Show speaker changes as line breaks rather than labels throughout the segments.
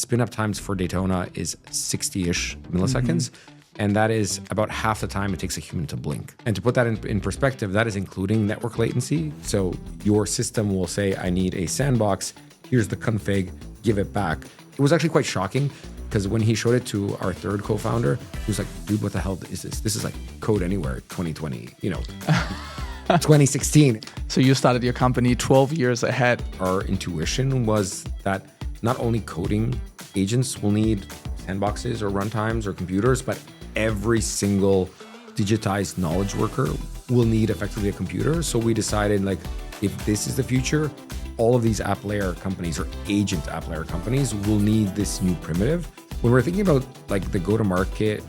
spin up times for Daytona is 60-ish milliseconds. And that is about half the time it takes a human to blink. And to put that in perspective, that is including network latency. So your system will say, I need a sandbox. Here's the config, give it back. It was actually quite shocking because when he showed it to our third co-founder, he was like, dude, what the hell is this? This is like Code Anywhere 2020, 2016.
So you started your company 12 years ahead.
Our intuition was that not only coding agents will need sandboxes or runtimes or computers, but every single digitized knowledge worker will need effectively a computer. So we decided, like, if this is the future, all of these app layer companies or agent app layer companies will need this new primitive. When we're thinking about like the go-to-market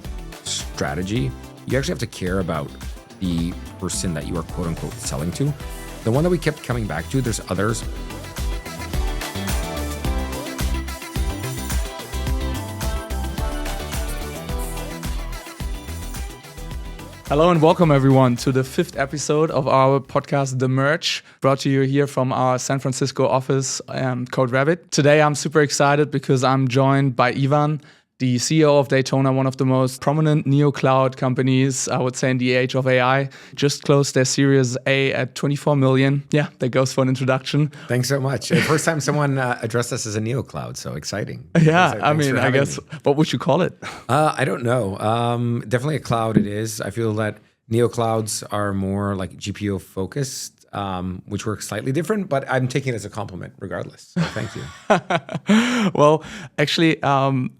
strategy, you actually have to care about the person that you are quote unquote selling to. The one that we kept coming back to, there's others.
Hello and welcome everyone to the 5th episode of our podcast, The Merge, brought to you here from our San Francisco office, CodeRabbit. Today I'm super excited because I'm joined by Ivan, the CEO of Daytona, one of the most prominent neo-cloud companies, I would say, in the age of AI. Just closed their Series A at 24 million. Yeah, that goes for an introduction.
Thanks so much. First time someone addressed us as a neo-cloud, so exciting.
Yeah, I mean, I guess, what would you call it?
I don't know. Definitely a cloud it is. I feel that neo-clouds are more like GPU focused, which works slightly different, but I'm taking it as a compliment regardless. So thank you.
Well, actually,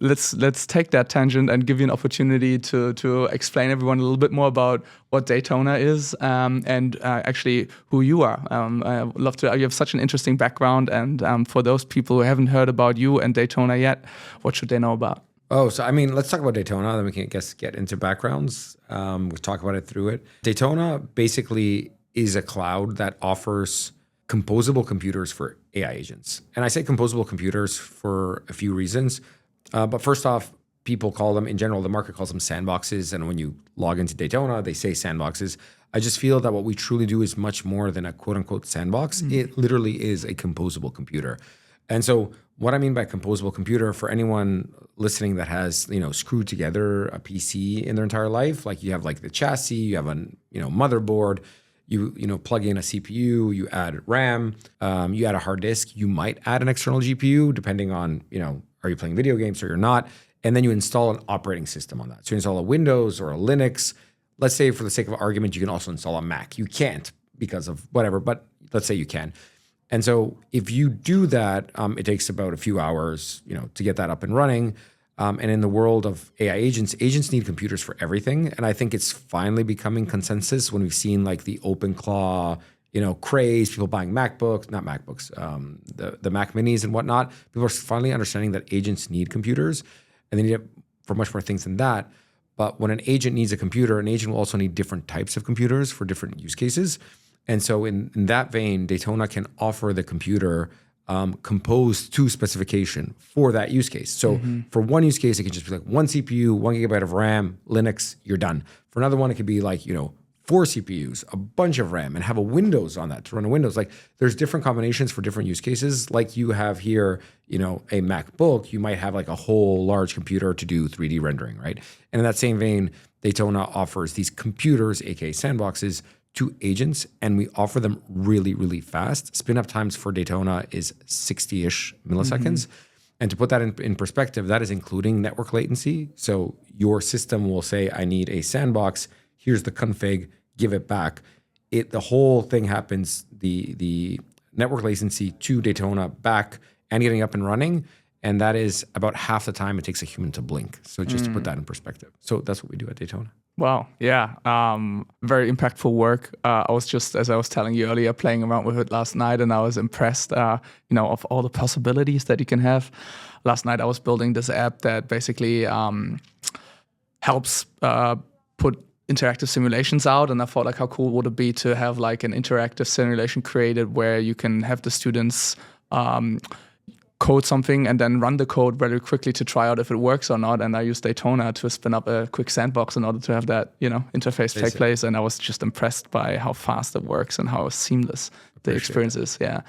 let's take that tangent and give you an opportunity to explain everyone a little bit more about what Daytona is and actually who you are. I would love to. You have such an interesting background, and for those people who haven't heard about you and Daytona yet, what should they know about?
Oh, so I mean, let's talk about Daytona, then we can get into backgrounds. We'll talk about it through it. Daytona basically is a cloud that offers composable computers for AI agents. And I say composable computers for a few reasons. But first off, people call them, in general, the market calls them sandboxes. And when you log into Daytona, they say sandboxes. I just feel that what we truly do is much more than a quote unquote sandbox. It literally is a composable computer. And so what I mean by composable computer, for anyone listening that has, screwed together a PC in their entire life, like you have like the chassis, you have a, motherboard, you plug in a CPU, you add RAM, you add a hard disk, you might add an external GPU, depending on, are you playing video games or you're not? And then you install an operating system on that. So you install a Windows or a Linux. Let's say for the sake of argument, you can also install a Mac. You can't because of whatever, but let's say you can. And so if you do that, it takes about a few hours, to get that up and running. And in the world of AI agents need computers for everything. And I think it's finally becoming consensus when we've seen like the OpenClaw, craze, people buying MacBooks, not MacBooks, the Mac Minis and whatnot. People are finally understanding that agents need computers and they need it for much more things than that. But when an agent needs a computer, an agent will also need different types of computers for different use cases. And so in that vein, Daytona can offer the computer composed to specification for that use case. So for one use case, it can just be like one CPU, 1 gigabyte of RAM, Linux, you're done. For another one, it could be like, 4 CPUs, a bunch of RAM, and have a Windows on that to run a Windows. Like there's different combinations for different use cases. Like you have here, a MacBook, you might have like a whole large computer to do 3D rendering, right? And in that same vein, Daytona offers these computers, aka sandboxes, to agents, and we offer them really, really fast. Spin up times for Daytona is 60-ish milliseconds. And to put that in perspective, that is including network latency. So your system will say, I need a sandbox. Here's the config, give it back. The whole thing happens, the network latency to Daytona back and getting up and running. And that is about half the time it takes a human to blink. So just to put that in perspective. So that's what we do at Daytona.
Wow. Yeah. Very impactful work. I was just, as I was telling you earlier, playing around with it last night, and I was impressed, of all the possibilities that you can have. Last night, I was building this app that basically helps put interactive simulations out, and I thought, like, how cool would it be to have like an interactive simulation created where you can have the students code something and then run the code very quickly to try out if it works or not. And I used Daytona to spin up a quick sandbox in order to have that, interface take place. And I was just impressed by how fast it works and how seamless the experience is. Yeah.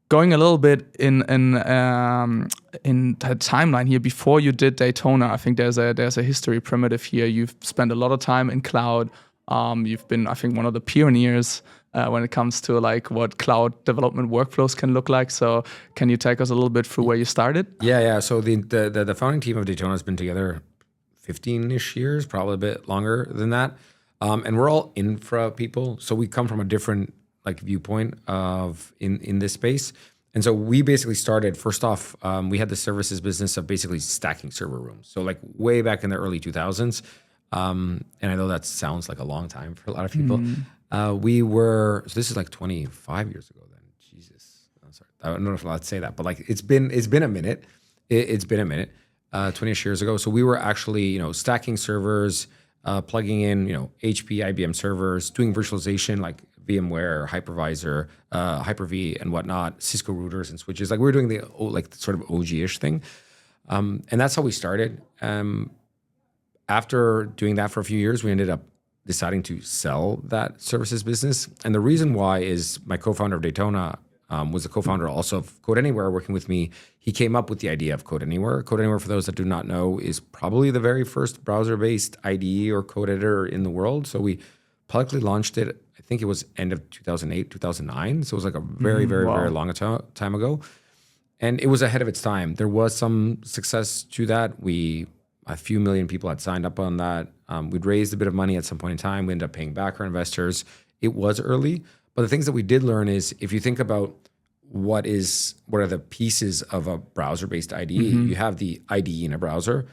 going a little bit in the timeline here, before you did Daytona, I think there's a history primitive here. You've spent a lot of time in cloud. You've been, I think, one of the pioneers when it comes to like what cloud development workflows can look like. So can you take us a little bit through where you started?
Yeah. So the founding team of Daytona has been together 15-ish years, probably a bit longer than that. And we're all infra people. So we come from a different like viewpoint of in this space. And so we basically started, first off, we had the services business of basically stacking server rooms. So like way back in the early 2000s. And I know that sounds like a long time for a lot of people. So this is like 25 years ago then. Jesus. I'm sorry. I don't know if I'm allowed to say that, but like it's been a minute. It's been a minute, 20-ish years ago. So we were actually, stacking servers, plugging in, HP, IBM servers, doing virtualization like VMware, hypervisor, Hyper-V and whatnot, Cisco routers and switches. Like we were doing the sort of OG-ish thing. And that's how we started. After doing that for a few years, we ended up deciding to sell that services business. And the reason why is my co-founder of Daytona was a co-founder also of Code Anywhere working with me. He came up with the idea of Code Anywhere. Code Anywhere, for those that do not know, is probably the very first browser-based IDE or code editor in the world. So we publicly launched it, I think it was end of 2008, 2009. So it was like a very, very, very long time ago. And it was ahead of its time. There was some success to that. A few million people had signed up on that. We'd raised a bit of money at some point in time. We ended up paying back our investors. It was early. But the things that we did learn is if you think about what are the pieces of a browser-based IDE, you have the IDE in a browser.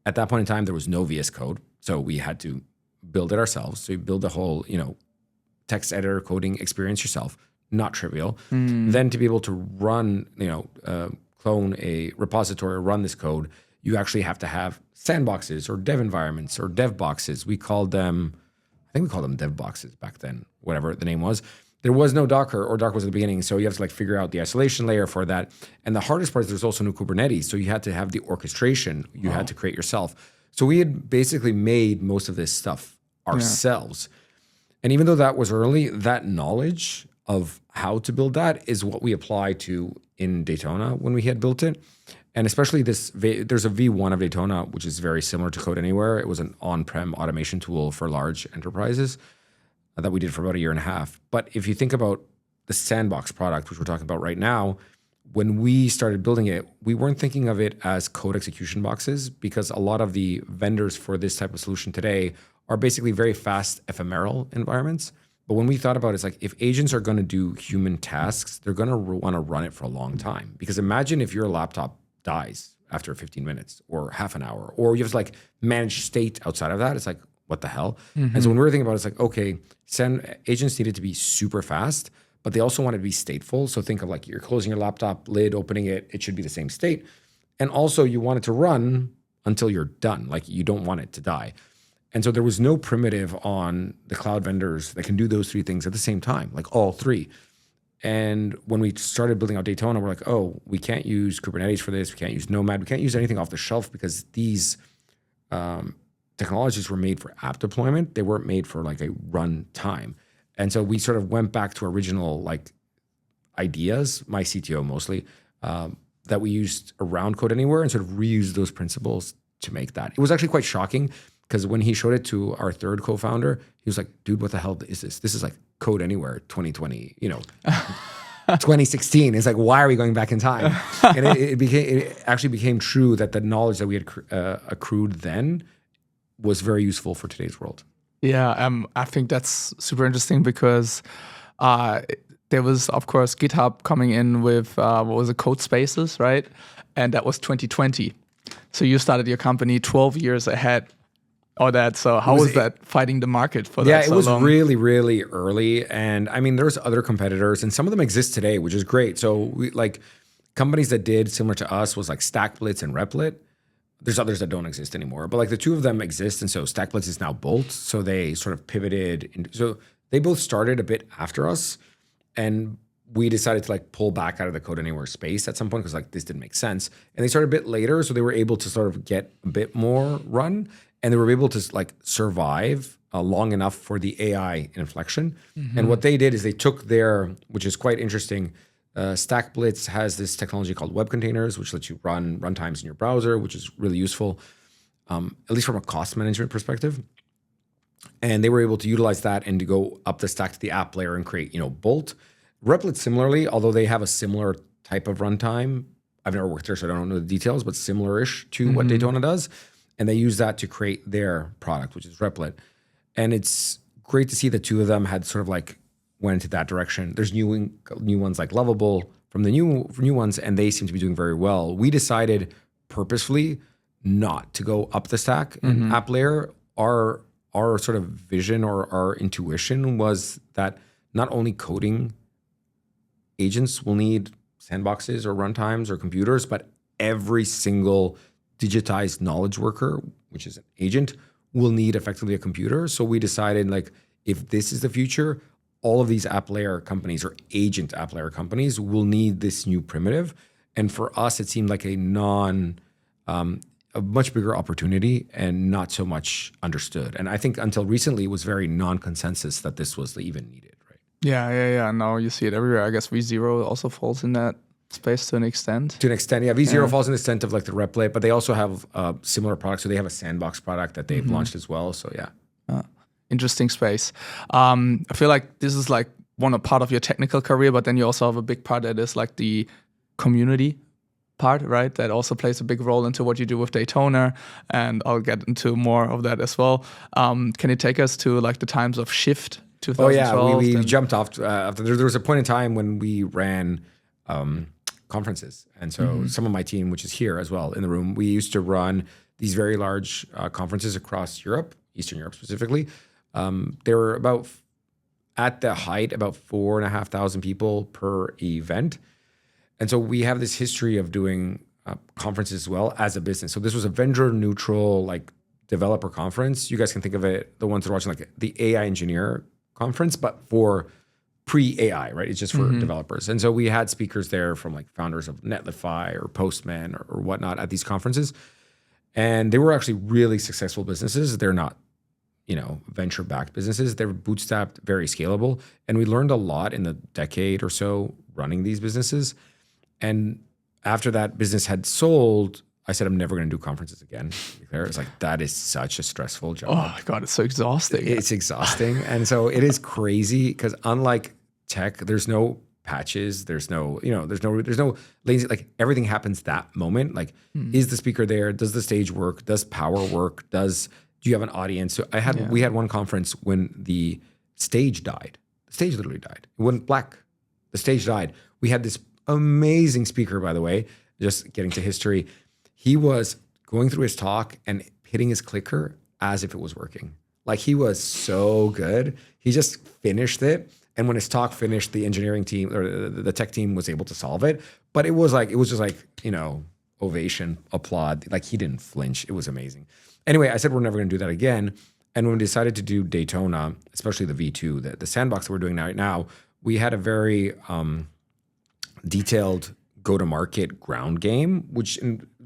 At that point in time, there was no VS Code. So we had to build it ourselves. So you build the whole, text editor coding experience yourself. Not trivial. Then to be able to run, clone a repository or run this code, you actually have to have sandboxes or dev environments or dev boxes. I think we called them dev boxes back then, whatever the name was. There was no Docker, or Docker was at the beginning. So you have to figure out the isolation layer for that. And the hardest part is there's also no Kubernetes. So you had to have the orchestration you had to create yourself. So we had basically made most of this stuff ourselves. And even though that was early, that knowledge of how to build that is what we applied to in Daytona when we had built it. And especially there's a V1 of Daytona, which is very similar to Code Anywhere. It was an on-prem automation tool for large enterprises that we did for about a year and a half. But if you think about the Sandbox product, which we're talking about right now, when we started building it, we weren't thinking of it as code execution boxes because a lot of the vendors for this type of solution today are basically very fast ephemeral environments. But when we thought about it, it's like if agents are going to do human tasks, they're going to want to run it for a long time. Because imagine if your laptop dies after 15 minutes or half an hour, or you have to manage state outside of that. It's like, what the hell? And so when we were thinking about it, it's like, okay, agents needed to be super fast, but they also wanted to be stateful. So think of you're closing your laptop lid, opening it, it should be the same state. And also you want it to run until you're done. You don't want it to die. And so there was no primitive on the cloud vendors that can do those three things at the same time, all three. And when we started building out Daytona, we're like, oh, we can't use Kubernetes for this. We can't use Nomad. We can't use anything off the shelf because these technologies were made for app deployment. They weren't made for a run time. And so we sort of went back to original ideas, my CTO mostly, that we used around Code Anywhere and sort of reused those principles to make that. It was actually quite shocking because when he showed it to our third co-founder, he was like, dude, what the hell is this? This is Code Anywhere 2020, 2016. It's why are we going back in time? And it actually became true that the knowledge that we had accrued then was very useful for today's world.
Yeah, I think that's super interesting because there was, of course, GitHub coming in with, Codespaces, right? And that was 2020. So you started your company 12 years ahead of that. So how was that fighting the market for that?
Yeah, it was really, really early. And I mean, there's other competitors and some of them exist today, which is great. So we companies that did similar to us was StackBlitz and Replit. There's others that don't exist anymore, but the two of them exist. And so StackBlitz is now Bolt. So they sort of pivoted. So they both started a bit after us. And we decided to pull back out of the Code Anywhere space at some point because this didn't make sense. And they started a bit later. So they were able to sort of get a bit more run. And they were able to survive long enough for the AI inflection. And what they did is they took which is quite interesting, Stack Blitz has this technology called web containers, which lets you run runtimes in your browser, which is really useful, at least from a cost management perspective. And they were able to utilize that and to go up the stack to the app layer and create, Bolt. Replit similarly, although they have a similar type of runtime. I've never worked there, so I don't know the details, but similar-ish to what Daytona does. And they use that to create their product, which is Replit. And it's great to see the two of them had sort of like went into that direction. There's new ones like Lovable from the new ones, and they seem to be doing very well. We decided purposefully not to go up the stack in app layer. Our sort of vision or our intuition was that not only coding agents will need sandboxes or runtimes or computers, but every single digitized knowledge worker, which is an agent, will need effectively a computer. So we decided, like, if this is the future, all of these app layer companies or agent app layer companies will need this new primitive. And for us, it seemed like a much bigger opportunity and not so much understood. And I think until recently, it was very non-consensus that this was even needed, right?
Yeah. Now you see it everywhere. I guess V0 also falls in that space to an extent.
To an extent, yeah. V0 falls in the extent of like the Replit, but they also have similar products. So they have a sandbox product that they've launched as well. So yeah.
Interesting space. I feel like this is like one part of your technical career, but then you also have a big part that is like the community part, right? That also plays a big role into what you do with Daytona, and I'll get into more of that as well. Can you take us to like the times of Shift 2012?
Oh yeah, we jumped off. After there was a point in time when we ran conferences, and so some of my team, which is here as well in the room, we used to run these very large conferences across Europe, Eastern Europe specifically. There were about, at the height, about 4,500 people per event. And so we have this history of doing conferences as well as a business. So this was a vendor neutral, like, developer conference. You guys can think of it, the ones that are watching, like the AI engineer conference, but for pre-AI, right? It's just for developers. And so we had speakers there from like founders of Netlify or Postman or whatnot at these conferences. And they were actually really successful businesses. They're not, venture-backed businesses. They're bootstrapped, very scalable. And we learned a lot in the decade or so running these businesses. And after that business had sold, I said, I'm never going to do conferences again. It's like, that is such a stressful job.
Oh my God, it's so exhausting.
It's exhausting. And so it is crazy because unlike tech, there's no patches. There's no latency. Like, everything happens that moment. Like, is the speaker there? Does the stage work? Does power work? Do you have an audience? So we had one conference when the stage died. The stage literally died. It went black. The stage died. We had this amazing speaker, by the way, just getting to history. He was going through his talk and hitting his clicker as if it was working. Like, he was so good. He just finished it. And when his talk finished, the engineering team or the tech team was able to solve it. But it was just like, ovation, applaud. Like, he didn't flinch. It was amazing. Anyway, I said we're never going to do that again. And when we decided to do Daytona, especially the V2, the sandbox that we're doing right now, we had a very detailed go-to-market ground game, which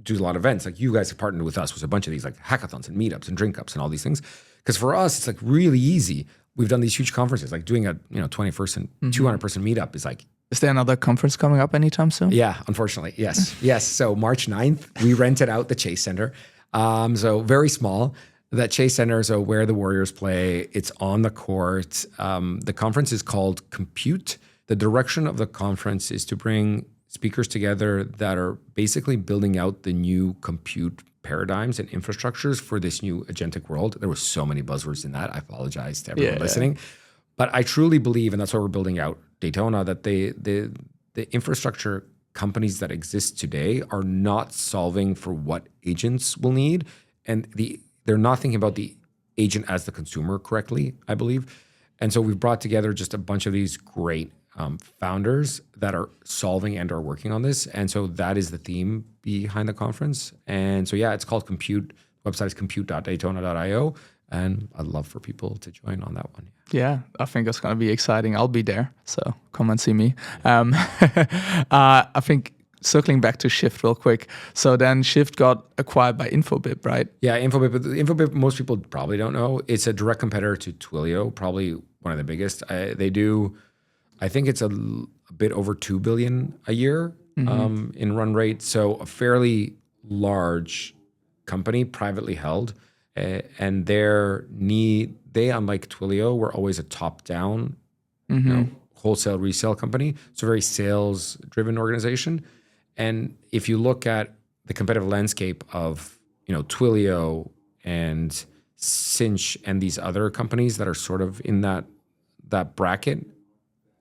does a lot of events. Like, you guys have partnered with us with a bunch of these like hackathons and meetups and drink ups and all these things. Because for us, it's like really easy. We've done these huge conferences, like doing a 20-person, 200-person meetup is like.
Is there another conference coming up anytime soon?
Yeah, unfortunately, yes. Yes, so March 9th, we rented out the Chase Center. So very small. That Chase Center is where the Warriors play. It's on the court. The conference is called Compute. The direction of the conference is to bring speakers together that are basically building out the new compute paradigms and infrastructures for this new agentic world. There were so many buzzwords in that. I apologize to everyone listening. But I truly believe, and that's why we're building out Daytona, that the infrastructure companies that exist today are not solving for what agents will need. And they're not thinking about the agent as the consumer correctly, I believe. And so we've brought together just a bunch of these great founders that are solving and are working on this. And so that is the theme behind the conference. And so, it's called Compute. The website is compute.daytona.io. And I'd love for people to join on that one.
Yeah, I think it's going to be exciting. I'll be there, so come and see me. I think circling back to Shift real quick. So then Shift got acquired by Infobip, right?
Yeah, Infobip, most people probably don't know. It's a direct competitor to Twilio, probably one of the biggest. I think it's a bit over 2 billion a year in run rate. So a fairly large company, privately held. And they, unlike Twilio, were always a top-down wholesale resale company. So very sales-driven organization. And if you look at the competitive landscape of Twilio and Cinch and these other companies that are sort of in that bracket,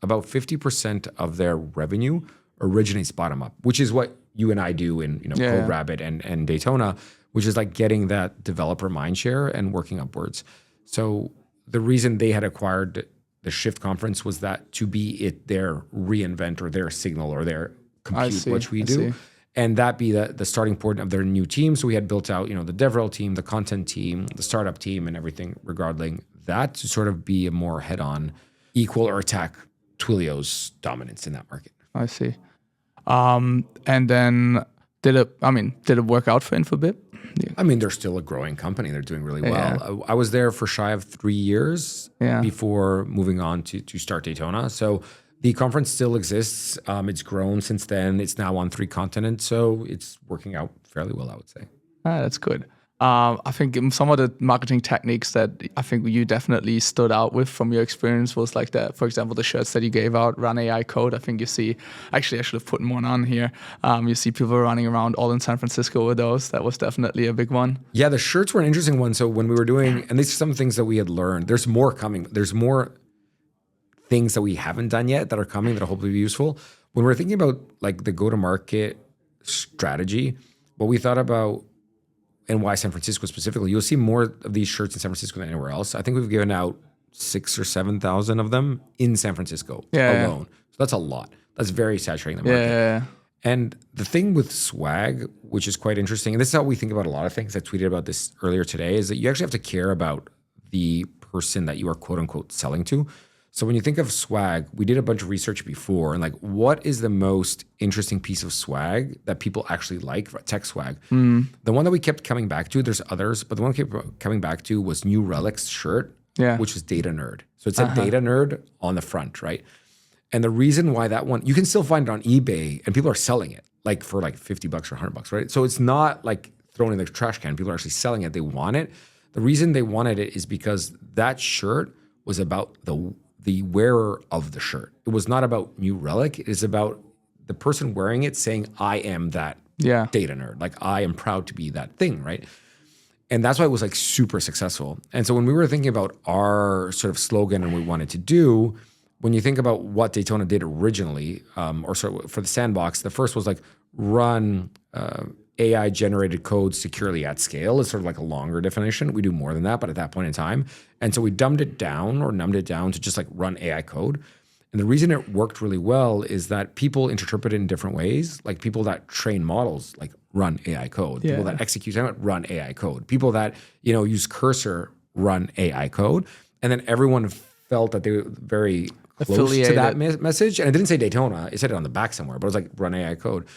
about 50% of their revenue originates bottom up, which is what you and I do in CodeRabbit and Daytona, which is like getting that developer mindshare and working upwards. So the reason they had acquired the Shift conference was that to be their reInvent or their Signal or their Compute, which we do. And that be the starting point of their new team. So we had built out, the DevRel team, the content team, the startup team, and everything regarding that to sort of be a more head-on equal or attack Twilio's dominance in that market.
I see. And then did it work out for Infobip? Yeah.
I mean, they're still a growing company. They're doing really well. I was there for shy of 3 years before moving on to start Daytona. So the conference still exists. It's grown since then. It's now on 3 continents. So it's working out fairly well, I would say.
That's good. I think some of the marketing techniques that I think you definitely stood out with from your experience was like that. For example, the shirts that you gave out, Run AI Code. I think you see, actually I should have put one on here. You see people running around all in San Francisco with those. That was definitely a big one. Yeah,
the shirts were an interesting one. So when we were doing, and these are some things that we had learned, there's more coming. There's more things that we haven't done yet that are coming that will hopefully be useful. When we're thinking about like the go-to-market strategy, what we thought about and why San Francisco specifically, you'll see more of these shirts in San Francisco than anywhere else. I think we've given out 6,000 or 7,000 of them in San Francisco alone. So that's a lot. That's very saturating the market. And the thing with swag, which is quite interesting, and this is how we think about a lot of things, I tweeted about this earlier today, is that you actually have to care about the person that you are quote unquote selling to. So when you think of swag, we did a bunch of research before and like what is the most interesting piece of swag that people actually like, tech swag? The one that we kept coming back to, there's others, but the one we kept coming back to was New Relic's shirt, which was Data Nerd. So it said Data Nerd on the front, right? And the reason why that one, you can still find it on eBay and people are selling it like for like $50 or $100, right? So it's not like thrown in the trash can. People are actually selling it. They want it. The reason they wanted it is because that shirt was about the wearer of the shirt. It was not about New Relic. It is about the person wearing it saying, I am that data nerd. Like I am proud to be that thing, right? And that's why it was like super successful. And so when we were thinking about our sort of slogan and what we wanted to do, when you think about what Daytona did originally, or sort of for the sandbox, the first was like run AI generated code securely at scale is sort of like a longer definition. We do more than that, but at that point in time. And so we numbed it down to just like run AI code. And the reason it worked really well is that people interpret it in different ways. Like people that train models, like run AI code. People that execute run AI code. People that, use Cursor run AI code. And then everyone felt that they were very close to that message. And it didn't say Daytona. It said it on the back somewhere, but it was like run AI code.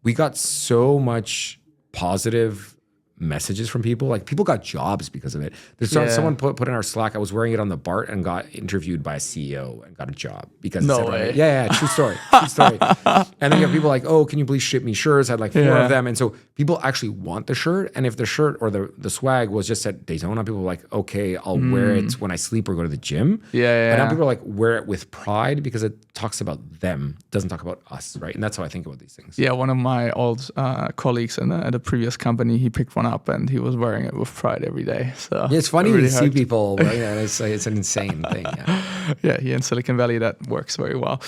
We got so much positive messages from people. Like people got jobs because of it. There's someone put in our Slack, I was wearing it on the BART and got interviewed by a CEO and got a job because
no way.
True story. And then you have people like, oh, can you please ship me shirts? I had like 4 of them. And so people actually want the shirt. And if the shirt or the swag was just at Daytona, people were like, okay, I'll wear it when I sleep or go to the gym. But now people are like, wear it with pride because it talks about them, doesn't talk about us, right? And that's how I think about these things.
Yeah, one of my old colleagues at a previous company, he picked one up and he was wearing it with pride every day. So
it's funny to see people, right? It's an insane thing.
Yeah, here in Silicon Valley, that works very well.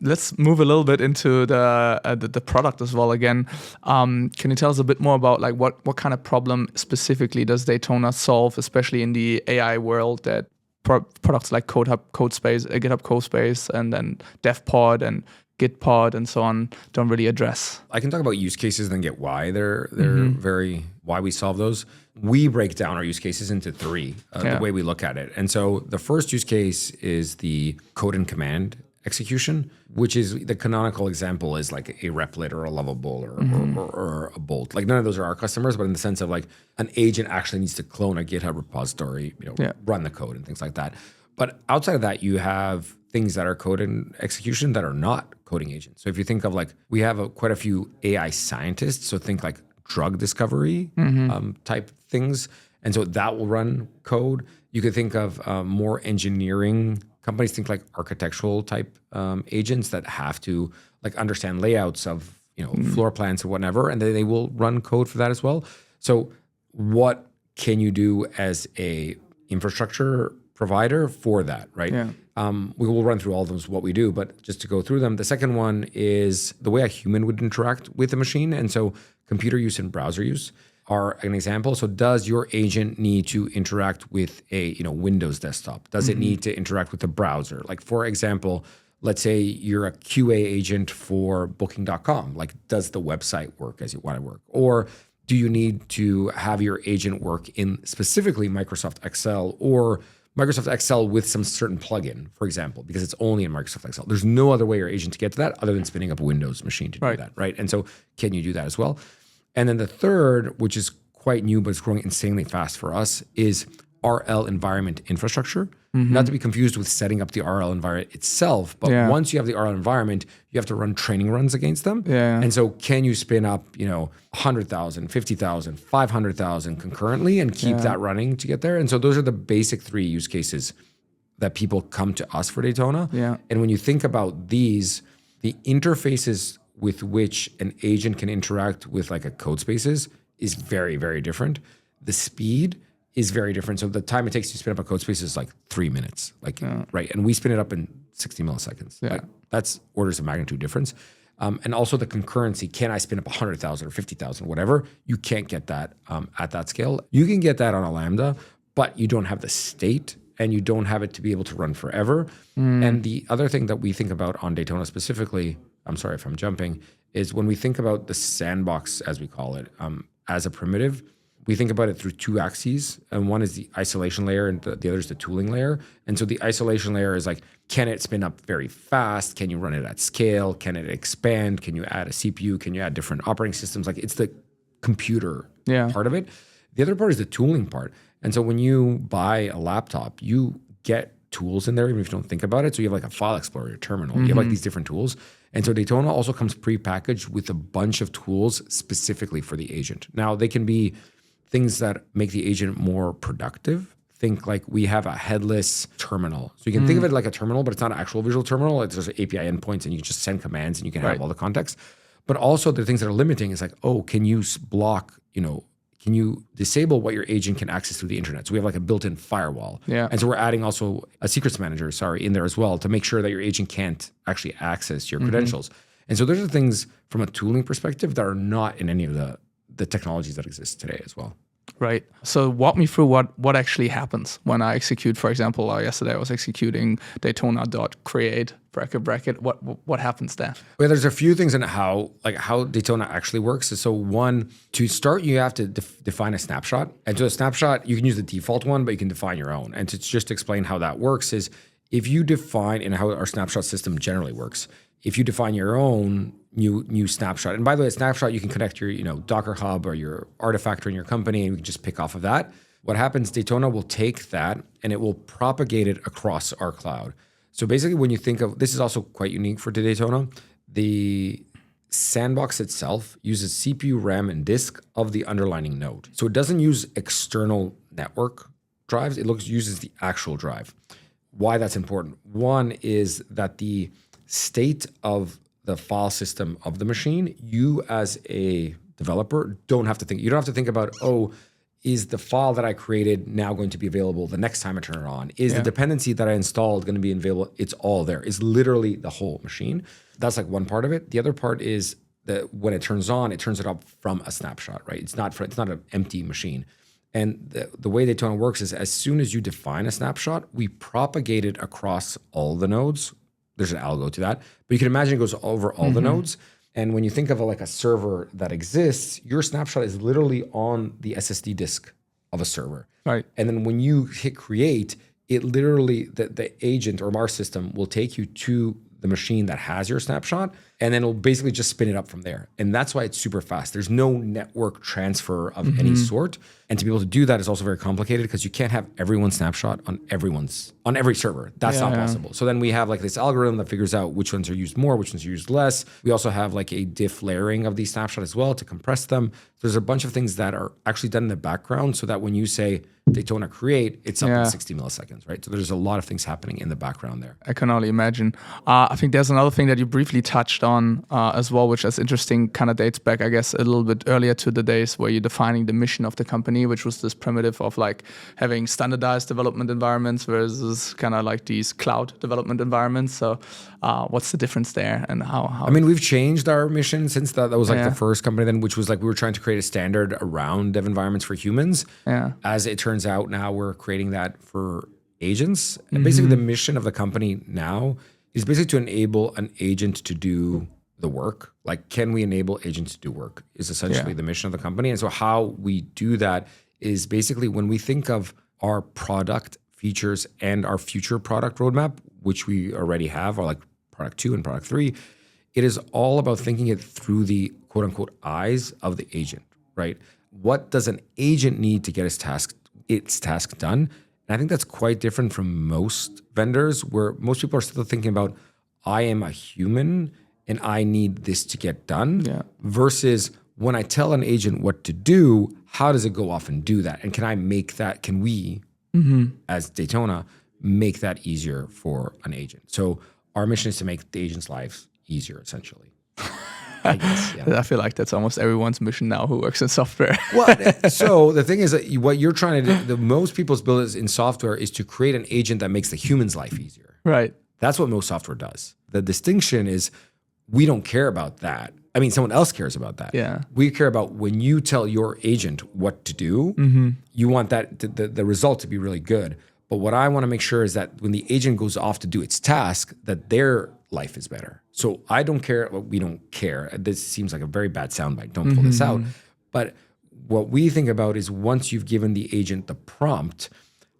Let's move a little bit into the product as well again. Can you tell us a bit more about like what kind of problem specifically does Daytona solve, especially in the AI world that products like GitHub Codespace and then DevPod and Gitpod and so on don't really address?
I can talk about use cases and then get why they're why we solve those. We break down our use cases into 3, the way we look at it. And so the first use case is the code and command execution, which is the canonical example is like a Replit or a Lovable or a Bolt. Like none of those are our customers, but in the sense of like an agent actually needs to clone a GitHub repository, run the code and things like that. But outside of that, you have things that are code and execution that are not coding agents. So if you think of like, we have quite a few AI scientists. So think like drug discovery type things. And so that will run code. You could think of more engineering companies, think like architectural type agents that have to like understand layouts of, floor plans or whatever, and then they will run code for that as well. So what can you do as a infrastructure provider for that, right?
Yeah.
We will run through all of those, what we do, but just to go through them, the second one is the way a human would interact with a machine. And so computer use and browser use are an example. So does your agent need to interact with a Windows desktop? Does it need to interact with the browser? Like for example, let's say you're a QA agent for booking.com. Like does the website work as you want to work? Or do you need to have your agent work in specifically Microsoft Excel or Microsoft Excel with some certain plugin, for example, because it's only in Microsoft Excel. There's no other way your agent to get to that other than spinning up a Windows machine to do that, right? And so can you do that as well? And then the third, which is quite new, but it's growing insanely fast for us, is RL environment infrastructure. Not to be confused with setting up the RL environment itself, but once you have the RL environment, you have to run training runs against them. And so can you spin up, 100,000, 50,000, 500,000 concurrently and keep that running to get there? And so those are the basic three use cases that people come to us for Daytona. And when you think about these, the interfaces with which an agent can interact with like a Codespaces is very, very different. The speed is very different. So the time it takes to spin up a Codespaces is like 3 minutes, right? And we spin it up in 60 milliseconds. Like, that's orders of magnitude difference. And also the concurrency. Can I spin up 100,000 or 50,000, whatever? You can't get that at that scale. You can get that on a Lambda, but you don't have the state and you don't have it to be able to run forever. And the other thing that we think about on Daytona specifically, I'm sorry if I'm jumping, is when we think about the sandbox, as we call it, as a primitive, we think about it through two axes. And one is the isolation layer and the other is the tooling layer. And so the isolation layer is like, can it spin up very fast? Can you run it at scale? Can it expand? Can you add a CPU? Can you add different operating systems? Like it's the computer part of it. The other part is the tooling part. And so when you buy a laptop, you get tools in there, even if you don't think about it. So you have like a file explorer, your terminal, you have like these different tools. And so Daytona also comes pre-packaged with a bunch of tools specifically for the agent. Now they can be things that make the agent more productive. Think like we have a headless terminal. So you can think of it like a terminal, but it's not an actual visual terminal. It's just API endpoints and you can just send commands and you can have all the context. But also the things that are limiting is like, can you block, can you disable what your agent can access through the internet? So we have like a built-in firewall. And so we're adding also a secrets manager, in there as well to make sure that your agent can't actually access your credentials. And so those are things from a tooling perspective that are not in any of the technologies that exist today as well.
Right. So walk me through what actually happens when I execute, for example, yesterday I was executing Daytona.create bracket. What happens there?
Well, there's a few things in how Daytona actually works. So one, to start, you have to define a snapshot. And to a snapshot, you can use the default one, but you can define your own. And to just explain how that works is if you define, and how our snapshot system generally works, if you define your own new snapshot, and by the way, a snapshot, you can connect your Docker Hub or your Artifactory in your company, and you can just pick off of that. What happens, Daytona will take that and it will propagate it across our cloud. So basically, when you think of, this is also quite unique for Daytona, the sandbox itself uses CPU, RAM, and disk of the underlying node. So it doesn't use external network drives, it uses the actual drive. Why that's important? One is that the state of the file system of the machine, you as a developer don't have to think. You don't have to think about, is the file that I created now going to be available the next time I turn it on? Is the dependency that I installed going to be available? It's all there. It's literally the whole machine. That's like one part of it. The other part is that when it turns on, it turns it up from a snapshot, right? It's not an empty machine. And the way Daytona works is as soon as you define a snapshot, we propagate it across all the nodes. There's an algo to that. But you can imagine it goes over all the nodes. And when you think of a server that exists, your snapshot is literally on the SSD disk of a server.
Right.
And then when you hit create, it literally, the agent or our system will take you to the machine that has your snapshot. and then it'll basically just spin it up from there. And that's why it's super fast. There's no network transfer of any sort. And to be able to do that is also very complicated because you can't have everyone's snapshot on every server. That's not possible. So then we have like this algorithm that figures out which ones are used more, which ones are used less. We also have like a diff layering of these snapshots as well to compress them. There's a bunch of things that are actually done in the background so that when you say Daytona create, it's up in 60 milliseconds, right? So there's a lot of things happening in the background there.
I can only imagine. I think there's another thing that you briefly touched on as well, which is interesting, kind of dates back, I guess, a little bit earlier to the days where you're defining the mission of the company, which was this primitive of like having standardized development environments versus kind of like these cloud development environments. So what's the difference there and how?
I mean, we've changed our mission since that. That was like the first company then, which was like we were trying to create a standard around dev environments for humans.
Yeah.
As it turns out, now we're creating that for agents. And basically the mission of the company now is basically to enable an agent to do the work. Like, can we enable agents to do work is essentially the mission of the company. And so how we do that is basically when we think of our product features and our future product roadmap, which we already have, or like product 2 and product 3, it is all about thinking it through the quote unquote eyes of the agent, right? What does an agent need to get its task done? And I think that's quite different from most vendors where most people are still thinking about, I am a human and I need this to get done versus when I tell an agent what to do, how does it go off and do that? And can we, as Daytona, make that easier for an agent? So our mission is to make the agent's lives easier, essentially. I guess,
I feel like that's almost everyone's mission now who works in software.
Well, so the thing is that what you're trying to do, the most people's build in software is to create an agent that makes the human's life easier.
Right.
That's what most software does. The distinction is we don't care about that. I mean, someone else cares about that.
Yeah.
We care about when you tell your agent what to do, you want that the result to be really good. But what I want to make sure is that when the agent goes off to do its task, that their life is better. So I don't care. Well, we don't care. This seems like a very bad soundbite. Don't pull this out. But what we think about is once you've given the agent the prompt,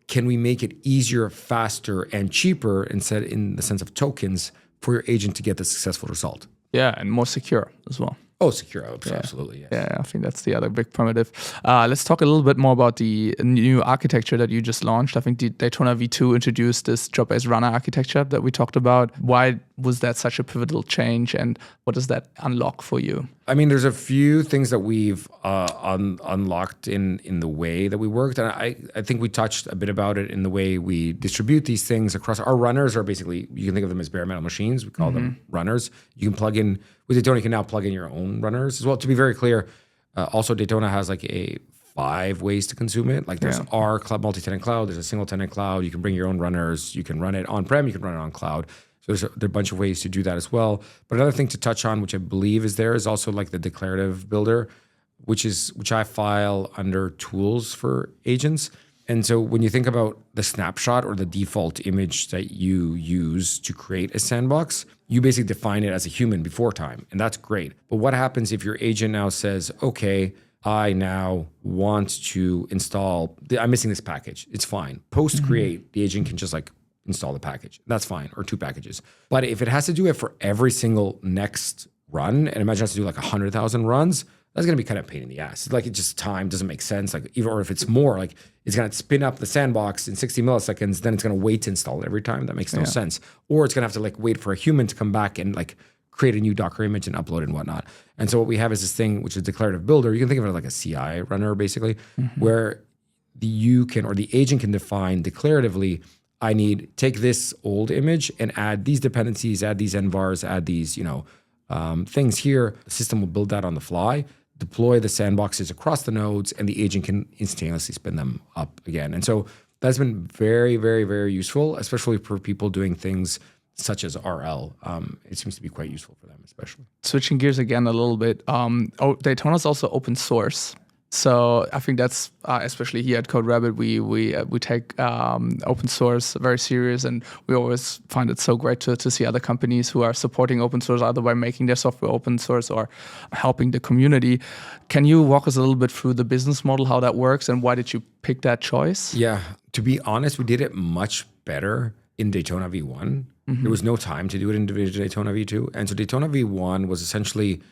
can we make it easier, faster, and cheaper instead in the sense of tokens for your agent to get the successful result?
Yeah, and more secure as well.
Oh, secure, absolutely. Yes.
Yeah, I think that's the other big primitive. Let's talk a little bit more about the new architecture that you just launched. I think the Daytona V2 introduced this job-based runner architecture that we talked about. Why was that such a pivotal change, and what does that unlock for you?
I mean, there's a few things that we've unlocked in the way that we worked. And I think we touched a bit about it in the way we distribute these things across. Our runners are basically, you can think of them as bare metal machines. We call them runners. You can plug in, with Daytona, you can now plug in your own runners as well. To be very clear, also Daytona has like 5 ways to consume it. Like there's our cloud, multi-tenant cloud, there's a single tenant cloud. You can bring your own runners. You can run it on-prem, you can run it on cloud. So there are a bunch of ways to do that as well. But another thing to touch on, which I believe is there, is also like the declarative builder, which I file under tools for agents. And so when you think about the snapshot or the default image that you use to create a sandbox, you basically define it as a human before time. And that's great. But what happens if your agent now says, okay, I now want to install, I'm missing this package. It's fine. Post create, the agent can just like install the package. That's fine, or 2 packages. But if it has to do it for every single next run, and imagine it has to do like 100,000 runs, that's going to be kind of a pain in the ass. Like it just time doesn't make sense. Like even, or if it's more, like it's going to spin up the sandbox in 60 milliseconds, then it's going to wait to install it every time. That makes no sense. Or it's going to have to like wait for a human to come back and like create a new Docker image and upload it and whatnot. And so what we have is this thing, which is declarative builder. You can think of it like a CI runner, basically, where the agent can define declaratively, I need take this old image and add these dependencies, add these envars, add these, things here. The system will build that on the fly, deploy the sandboxes across the nodes, and the agent can instantaneously spin them up again. And so that's been very, very, very useful, especially for people doing things such as RL. It seems to be quite useful for them, especially.
Switching gears again a little bit, Daytona is also open source. So I think that's especially here at CodeRabbit, we take open source very serious, and we always find it so great to see other companies who are supporting open source, either by making their software open source or helping the community. Can you walk us a little bit through the business model, how that works, and why did you pick that choice?
Yeah, to be honest, we did it much better in Daytona V1. There was no time to do it in Daytona V2. And so Daytona V1 was essentially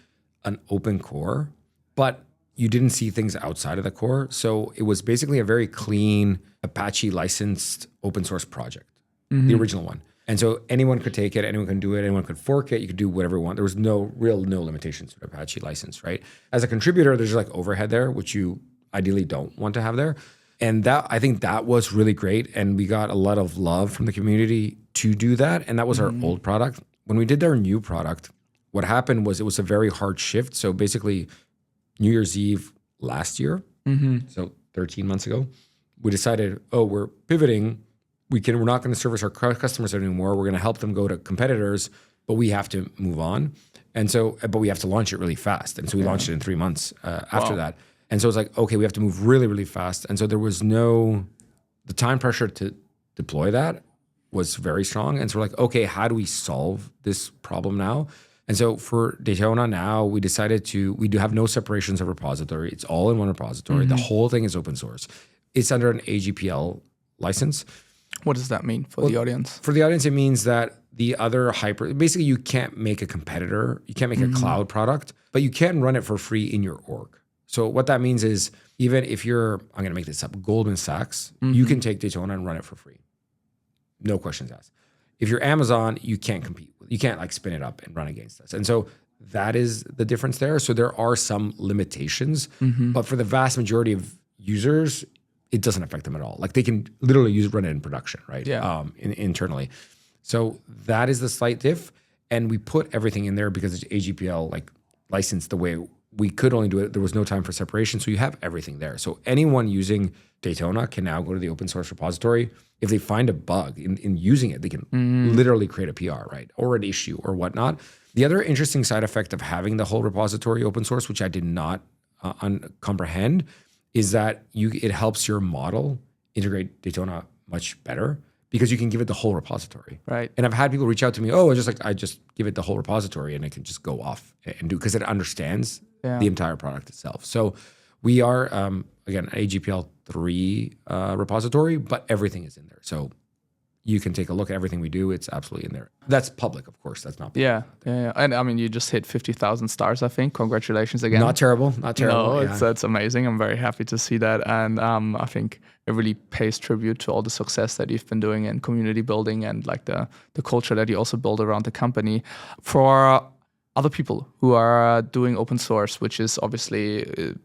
an open core, but you didn't see things outside of the core. So it was basically a very clean Apache licensed open source project, the original one. And so anyone could take it, anyone can do it, anyone could fork it, you could do whatever you want. There was no limitations to the Apache license, right? As a contributor, there's like overhead there, which you ideally don't want to have there. And that, I think that was really great. And we got a lot of love from the community to do that. And that was our old product. When we did our new product, what happened was it was a very hard shift. So basically New Year's Eve last year, so 13 months ago, we decided, we're pivoting. We're not going to service our customers anymore. We're going to help them go to competitors, but we have to move on. And so, but we have to launch it really fast. And so we launched it in 3 months after that. And so it's like, okay, we have to move really, really fast. And so there was the time pressure to deploy that was very strong. And so we're like, okay, how do we solve this problem now? And so for Daytona now, we decided we do have no separations of repository. It's all in one repository. The whole thing is open source. It's under an AGPL license.
What does that mean for the audience?
For the audience, it means that the other basically you can't make a competitor. You can't make a cloud product, but you can run it for free in your org. So what that means is even if I'm going to make this up, Goldman Sachs, you can take Daytona and run it for free. No questions asked. If you're Amazon, you can't compete. You can't like spin it up and run against us. And so that is the difference there. So there are some limitations, but for the vast majority of users, it doesn't affect them at all. Like they can literally run it in production, right?
Yeah.
Internally. So that is the slight diff. And we put everything in there because it's AGPL like licensed the way we could only do it. There was no time for separation. So you have everything there. So anyone using Daytona can now go to the open source repository. If they find a bug in using it, they can literally create a PR, right? Or an issue or whatnot. The other interesting side effect of having the whole repository open source, which I did not comprehend, is that it helps your model integrate Daytona much better because you can give it the whole repository.
Right.
And I've had people reach out to me, I just give it the whole repository and it can just go off and do, because it understands the entire product itself. So we are, again, an AGPL 3 repository, but everything is in there. So you can take a look at everything we do. It's absolutely in there. That's public, of course. That's not public.
Yeah. And I mean, you just hit 50,000 stars, I think. Congratulations again.
Not terrible.
No, it's amazing. I'm very happy to see that. And I think it really pays tribute to all the success that you've been doing in community building and like the culture that you also build around the company. For other people who are doing open source, which is obviously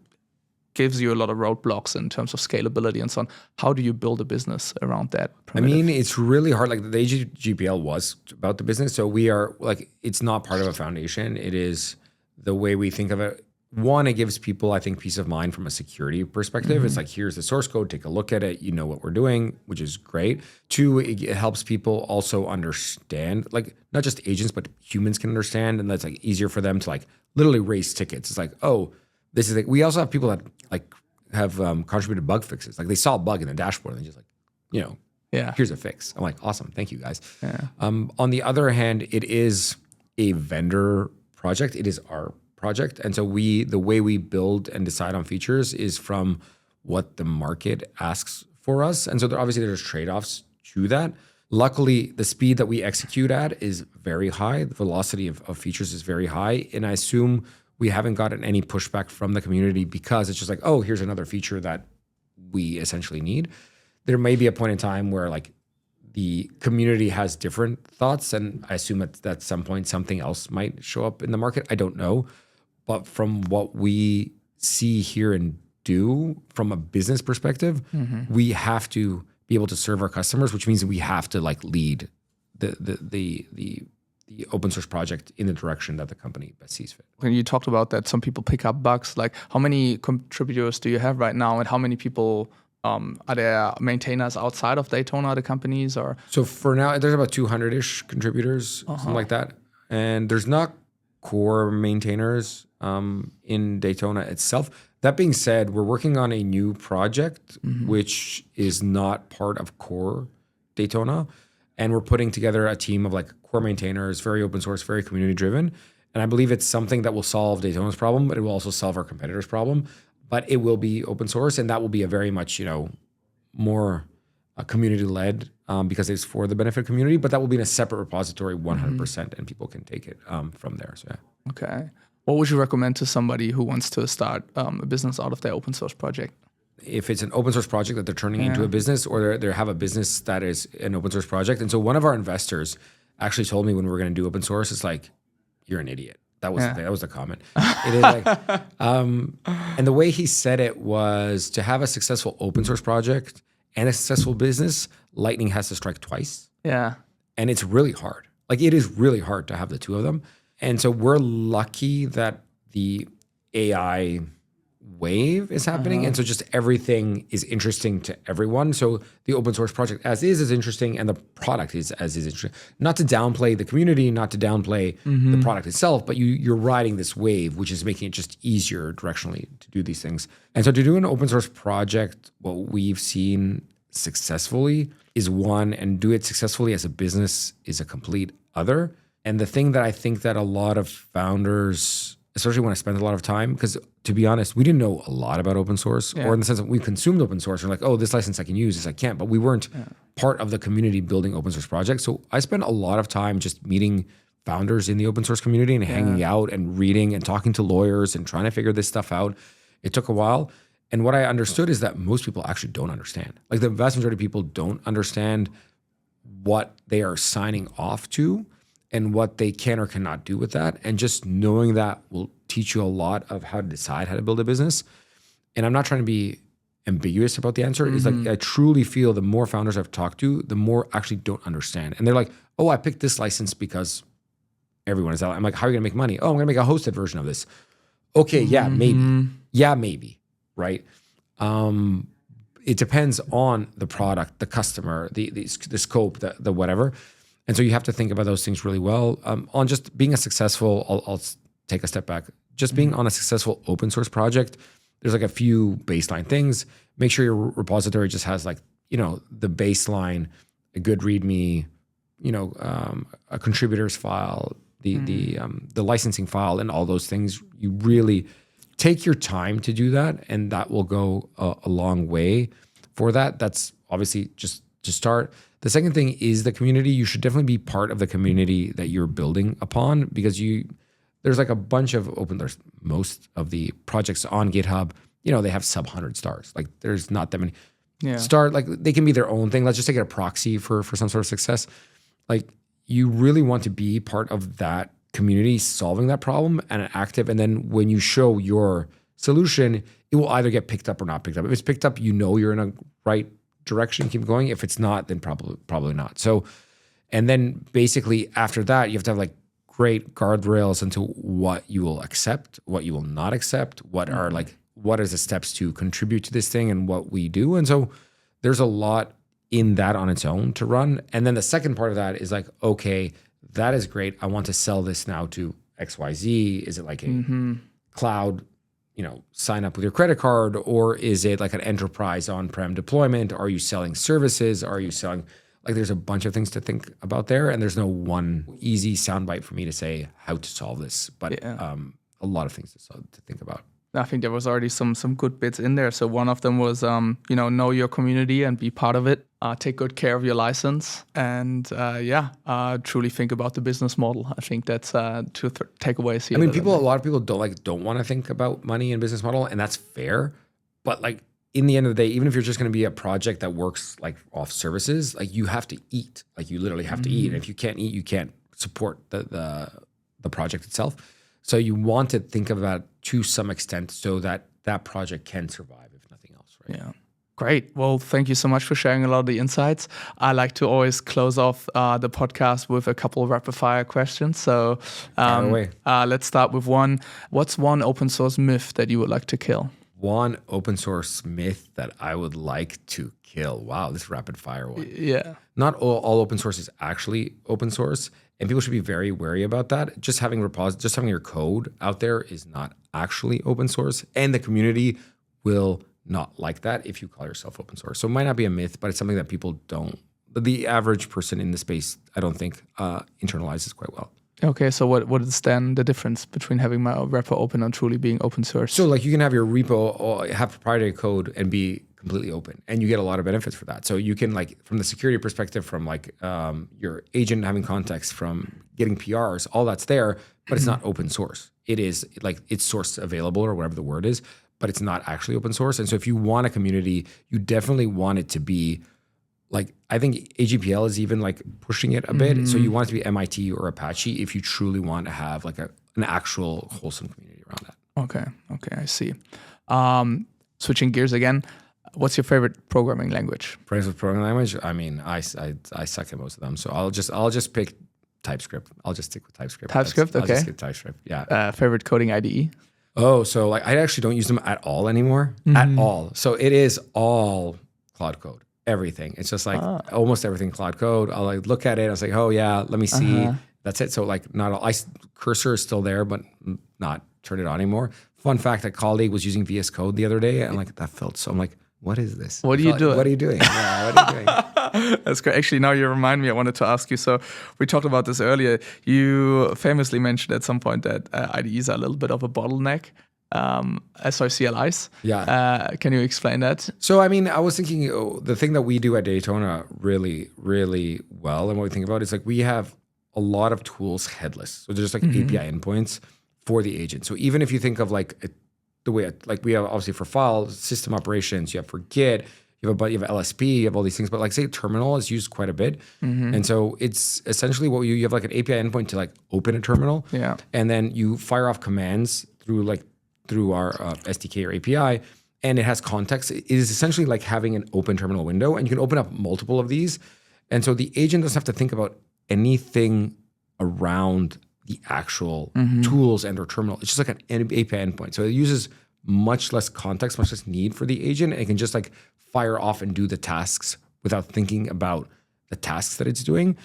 gives you a lot of roadblocks in terms of scalability and so on. How do you build a business around that? Primitive?
I mean, it's really hard. Like the AGPL was about the business. So we are like, it's not part of a foundation. It is the way we think of it. One, it gives people, I think, peace of mind from a security perspective. It's like, here's the source code, take a look at it. You know what we're doing, which is great. Two, it helps people also understand, like not just agents, but humans can understand. And that's like easier for them to like literally raise tickets. It's like, this is like, we also have people that like have contributed bug fixes. Like they saw a bug in the dashboard and they just like, here's a fix. I'm like, awesome. Thank you guys. Yeah. On the other hand, it is a vendor project. It is our project. And so the way we build and decide on features is from what the market asks for us. And so obviously there's trade-offs to that. Luckily, the speed that we execute at is very high. The velocity of features is very high. And I assume we haven't gotten any pushback from the community because it's just like, here's another feature that we essentially need. There may be a point in time where like the community has different thoughts. And I assume at some point something else might show up in the market. I don't know. But from what we see here and do from a business perspective, we have to be able to serve our customers, which means we have to like lead the open source project in the direction that the company best sees fit.
When you talked about that, some people pick up bugs. Like, how many contributors do you have right now, and how many people are there maintainers outside of Daytona, the companies? Or
so for now, there's about 200-ish contributors, something like that, and there's not core maintainers in Daytona itself. That being said, we're working on a new project which is not part of core Daytona. And we're putting together a team of like core maintainers, very open source, very community driven. And I believe it's something that will solve Daytona's problem, but it will also solve our competitors' problem. But it will be open source, and that will be a very much, more community-led because it's for the benefit of community, but that will be in a separate repository 100%, and people can take it from there. So yeah.
Okay. What would you recommend to somebody who wants to start a business out of their open source project?
If it's an open source project that they're turning into a business, or they have a business that is an open source project. And so one of our investors actually told me when we were going to do open source, it's like, you're an idiot. That was the thing. That was the comment. It is like, and the way he said it was, to have a successful open source project and a successful business, lightning has to strike twice.
Yeah.
And it's really hard. Like, it is really hard to have the two of them. And so we're lucky that the AI wave is happening. And so just everything is interesting to everyone. So the open source project as is interesting, and the product is as is interesting. Not to downplay the community, not to downplay the product itself, but you're riding this wave, which is making it just easier directionally to do these things. And so to do an open source project, what we've seen successfully is one, and do it successfully as a business is a complete other. And the thing that I think that a lot of founders, especially when I spend a lot of time, because to be honest, we didn't know a lot about open source, or in the sense that we consumed open source and like, oh, this license I can use, this I can't, but we weren't part of the community building open source projects. So I spent a lot of time just meeting founders in the open source community and hanging out and reading and talking to lawyers and trying to figure this stuff out. It took a while. And what I understood is that most people actually don't understand. Like, the vast majority of people don't understand what they are signing off to and what they can or cannot do with that. And just knowing that will teach you a lot of how to decide how to build a business. And I'm not trying to be ambiguous about the answer. It's like, I truly feel the more founders I've talked to, the more actually don't understand. And they're like, oh, I picked this license because everyone is out. I'm like, how are you gonna make money? Oh, I'm gonna make a hosted version of this. Okay, yeah, maybe. Yeah, maybe, right? It depends on the product, the customer, the scope, the whatever. And so you have to think about those things really well. On just being a successful, I'll take a step back. Just being on a successful open source project, there's like a few baseline things. Make sure your repository just has, like, the baseline, a good README, a contributors file, the licensing file, and all those things. You really take your time to do that, and that will go a long way for that. That's obviously just to start. The second thing is the community. You should definitely be part of the community that you're building upon, because there's like a bunch of there's most of the projects on GitHub, they have sub 100 stars. Like, there's not that many. Like, they can be their own thing. Let's just take it a proxy for some sort of success. Like, you really want to be part of that community solving that problem and active. And then when you show your solution, it will either get picked up or not picked up. If it's picked up, you're in a right direction, keep going. If it's not, then probably not. So, and then basically after that, you have to have like great guardrails into what you will accept, what you will not accept, what are the steps to contribute to this thing and what we do. And so there's a lot in that on its own to run. And then the second part of that is like, okay, that is great. I want to sell this now to XYZ. Is it like a cloud, sign up with your credit card, or is it like an enterprise on-prem deployment? Are you selling services? Are you selling, like, there's a bunch of things to think about there, and there's no one easy soundbite for me to say how to solve this, but a lot of things to think about.
I think there was already some good bits in there. So one of them was, know your community and be part of it. Take good care of your license, and truly think about the business model. I think that's two takeaways here.
I mean, a lot of people don't want to think about money and business model, and that's fair. But like, in the end of the day, even if you're just going to be a project that works like off services, like, you have to eat. Like, you literally have to eat. And if you can't eat, you can't support the project itself. So you want to think of that to some extent so that that project can survive, if nothing else, right?
Yeah. Great. Well, thank you so much for sharing a lot of the insights. I like to always close off the podcast with a couple of rapid fire questions. So let's start with one. What's one open source myth that you would like to kill?
One open source myth that I would like to kill. Wow, this rapid fire one.
Yeah.
Not all open source is actually open source, and people should be very wary about that. Just having your code out there is not actually open source, and the community will not like that if you call yourself open source. So it might not be a myth, but it's something that people don't. The average person in the space, I don't think, internalizes quite well.
Okay, so what is then the difference between having my repo open and truly being open source?
So like, you can have your repo have proprietary code and be completely open, and you get a lot of benefits for that. So you can like from the security perspective, from like your agent having context, from getting PRs, all that's there, but it's not open source. It is like it's source available or whatever the word is, but it's not actually open source. And so if you want a community, you definitely want it to be like, I think AGPL is even like pushing it a bit. So you want it to be MIT or Apache if you truly want to have like an actual wholesome community around that.
Okay, I see. Switching gears again, what's your favorite programming language?
Favorite programming language? I mean, I suck at most of them. So I'll just pick TypeScript. I'll just stick with TypeScript.
TypeScript, okay.
I'll just skip TypeScript, yeah.
Favorite coding IDE?
Oh, so like I actually don't use them at all anymore, at all. So it is all Cloud Code, everything. It's just like almost everything Cloud Code. I'll like look at it. I was like, oh yeah, let me see. That's it. So like not all, cursor is still there, but not turned it on anymore. Fun fact, a colleague was using VS Code the other day, and like that felt so. I'm like, what is this?
What are you doing?
What are you doing? Yeah, what are you doing?
That's great. Actually, now you remind me, I wanted to ask you. So we talked about this earlier. You famously mentioned at some point that IDEs are a little bit of a bottleneck. Sorry, CLIs.
Yeah.
Can you explain that?
So, I mean, I was thinking the thing that we do at Daytona really, really well, and what we think about is like we have a lot of tools headless. So there's like API endpoints for the agent. So even if you think of like the way, like we have obviously for file system operations, you have for Git, you have LSP, you have all these things, but like say terminal is used quite a bit. And so it's essentially what you have like an API endpoint to like open a terminal.
Yeah.
And then you fire off commands through our SDK or API, and it has context. It is essentially like having an open terminal window, and you can open up multiple of these. And so the agent doesn't have to think about anything around the actual tools and or terminal. It's just like an API endpoint. So it uses much less context, much less need for the agent. And it can just like fire off and do the tasks without thinking about the tasks that it's doing.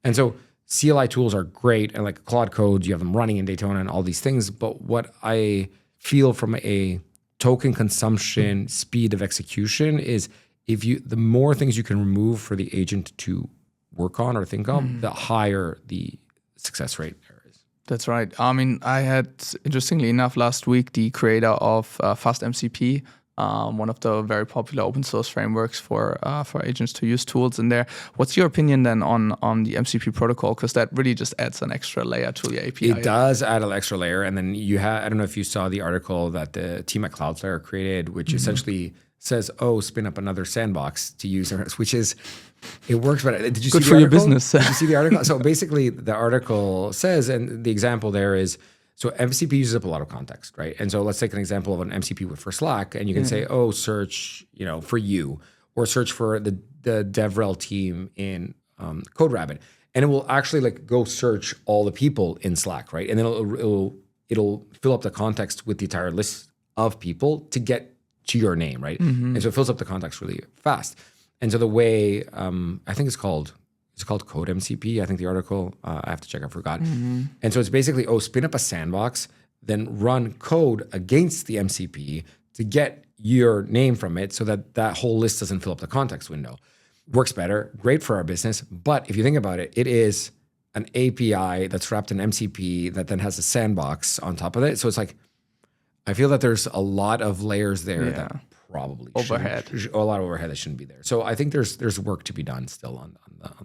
And so CLI tools are great. And like Claude Code, you have them running in Daytona and all these things. But what I feel from a token consumption, speed of execution is the more things you can remove for the agent to work on or think of, the higher the success rate there is.
That's right. I mean, I had, interestingly enough, last week, the creator of FastMCP, one of the very popular open source frameworks for agents to use tools in there. What's your opinion then on the MCP protocol? Because that really just adds an extra layer to the API.
It does add an extra layer. And then I don't know if you saw the article that the team at Cloudflare created, which essentially says, spin up another sandbox to use, which is, it works. But did you
Good
see
for
the
your
article?
business.
Did you see the article? So basically the article says, and the example there is, so MCP uses up a lot of context, right? And so let's take an example of an MCP for Slack, and you can say, search, for you, or search for the DevRel team in CodeRabbit, and it will actually like go search all the people in Slack, right? And then it'll fill up the context with the entire list of people to get to your name, right? And so it fills up the context really fast. And so the way I think it's called CodeMCP. I think the article, I have to check, I forgot. And so it's basically, spin up a sandbox, then run code against the MCP to get your name from it so that whole list doesn't fill up the context window. Works better, great for our business. But if you think about it, it is an API that's wrapped in MCP that then has a sandbox on top of it. So it's like, I feel that there's a lot of layers there that probably
overhead.
A lot of overhead that shouldn't be there. So I think there's work to be done still on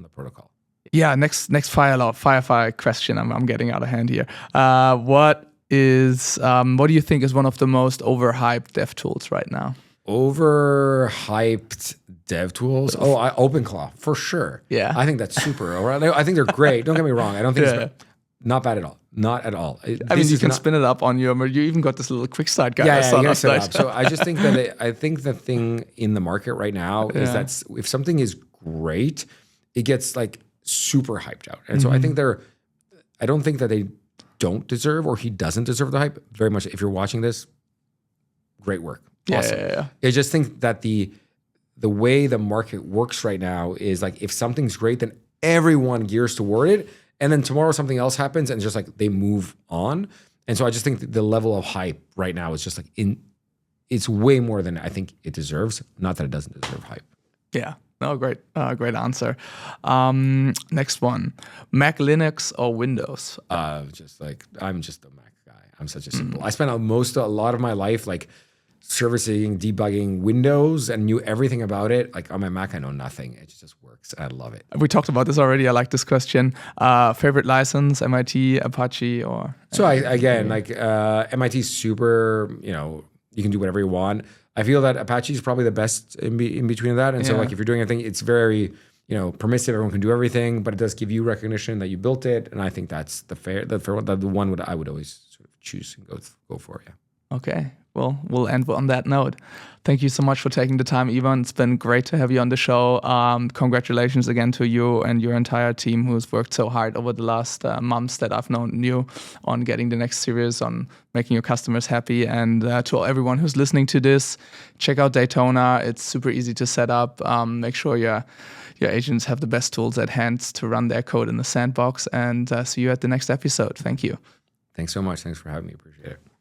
the protocol.
Yeah. Next fire question. I'm getting out of hand here. What do you think is one of the most overhyped dev tools right now?
Overhyped dev tools? OpenClaw for sure.
Yeah.
I think that's super. I think they're great. Don't get me wrong. I don't think it's not bad at all. Not at all.
I mean, you can spin it up on you even got this little quick start guide.
Yeah, you can set it up. So I just think that I think the thing in the market right now is that if something is great, it gets like super hyped out. And so I think I don't think that they don't deserve or he doesn't deserve the hype very much. If you're watching this, great work. Awesome.
Yeah.
I just think that the way the market works right now is like if something's great, then everyone gears toward it. And then tomorrow something else happens and just like they move on. And so I just think the level of hype right now is just like it's way more than I think it deserves. Not that it doesn't deserve hype.
Yeah. No, great answer. Next one, Mac, Linux, or Windows?
I'm just a Mac guy. I'm such a simple. I spent a lot of my life like servicing, debugging Windows and knew everything about it. Like on my Mac, I know nothing. It just works. I love it.
We talked about this already. I like this question. Favorite license, MIT, Apache, or?
So MIT is super, you can do whatever you want. I feel that Apache is probably the best in between that. And so like if you're doing anything, it's very, permissive. Everyone can do everything, but it does give you recognition that you built it. And I think that's the one I would always sort of choose and go for. Yeah.
Okay. Well, we'll end on that note. Thank you so much for taking the time, Ivan. It's been great to have you on the show. Congratulations again to you and your entire team who's worked so hard over the last months that I've known you on getting the next series, on making your customers happy. And to everyone who's listening to this, check out Daytona. It's super easy to set up. Make sure your agents have the best tools at hand to run their code in the sandbox. And see you at the next episode. Thank you.
Thanks so much. Thanks for having me. Appreciate it.